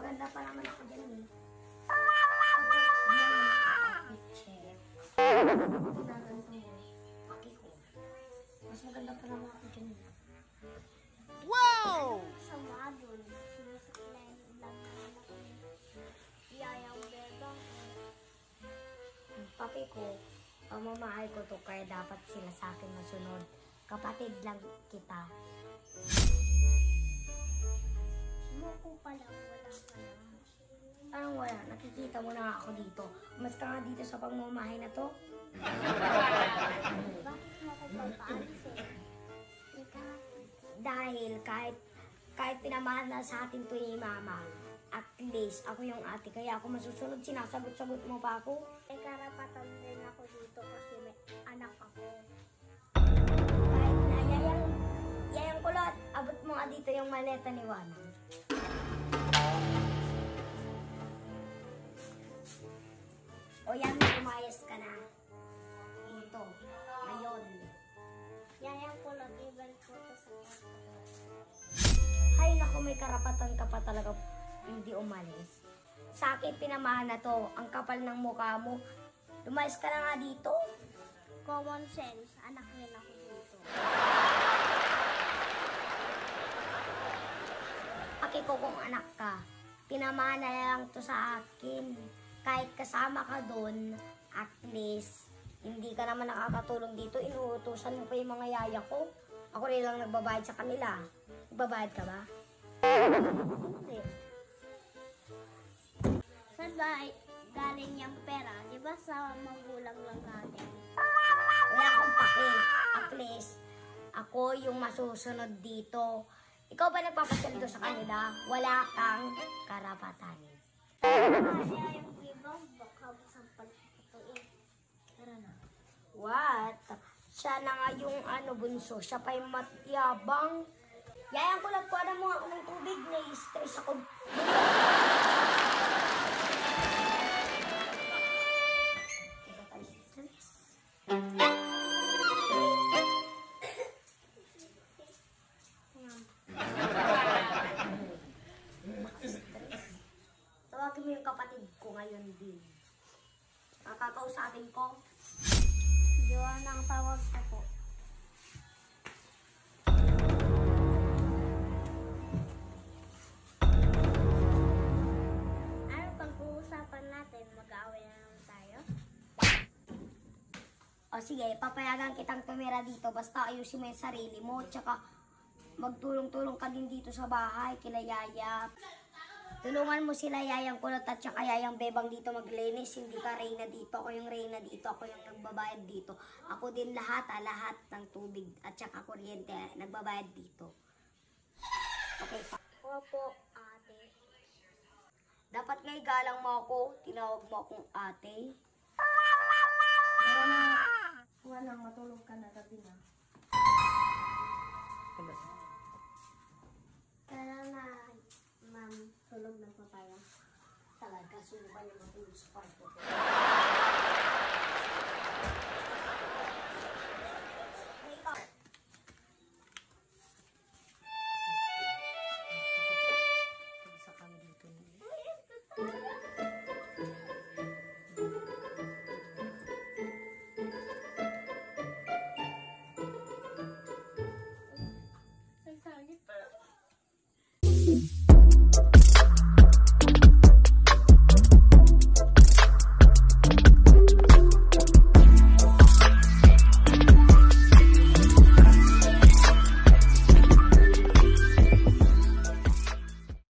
maganda pa naman ako dyan eh. Chef. Ginaganto mo. Paki ko. Mas maganda pa naman ako dyan eh. Wow! Sama doon. Sinusuklayan lang naman ako. Iyayaw bebang. Paki ko, pamamahal ko to kaya dapat sila sa akin masunod. Kapatid lang kita. Muko pa lang, wala ka lang. Anong wala? Nakikita mo na nga ako dito. Mas ka nga dito sa pagmamahay na to. Bakit mo ko papaalis eh? Dahil kahit pinamahal na sa atin to ni Mama, at least ako yung ate, kaya ako masusunod, sinasagot-sagot mo pa ako. May karapatan din ako dito kasi may anak ako. Kahit na yayang kulot, abot mo nga dito yung maleta ni Juan. O yan, umayos ka na. Ito, ngayon. Yayang kulot, ibal ko to sa kwarto. Hay naku, may karapatan ka pa talaga hindi umalis. Sa akin pinamahan na to, ang kapal ng mukha mo. Lumayas ka na nga dito. Common sense, anak rin ako dito. Aki ko kung anak ka, pinamahan na lang to sa akin. Kahit kasama ka doon, at least, hindi ka naman nakakatulong dito. Inuutusan mo pa yung mga yaya ko. Ako rin lang nagbabayad sa kanila. Nagbabayad ka ba? Hindi. Saan ba galing yung pera? Di ba sa magulang lang natin? Wala akong pake. At least, ako yung masusunod dito. Ikaw ba nagpapasyal sa kanila? Wala kang karapatan. Kaya yung ibang baka sampal ito eh. Tara na. What? Siya na nga yung bunso. Siya pa yung matyabang. Yayang ko lang po mo ako ng tubig. Na-stress ako. Diba tayo stress? Tawagin mo yung kapatid ko ngayon din. Kakakausapin ko. Diwan ang tawag ko po. Ano pag-uusapan natin? Mag-aaway na naman tayo? O sige, papayagan kitang tumira dito. Basta ayusin mo yung sarili mo. Tsaka magtulong-tulong ka din dito sa bahay kila Yaya. Tulungan mo sila Yayang Kulot at saka Yayang Bebang dito maglinis. Hindi ka Reyna dito. Ako yung Reyna dito. Ako yung nagbabayad dito. Ako din lahat ng tubig at saka kuryente. Nagbabayad dito. Okay pa. Opo, ate. Dapat nga igalang mo ako. Tinawag mo akong ate. Tara na. Wala, matulog ka na gabi na. Tara na, ma'am. Tulog ng papaya. Talaga, sino ba yung matulog sa kwarto ko?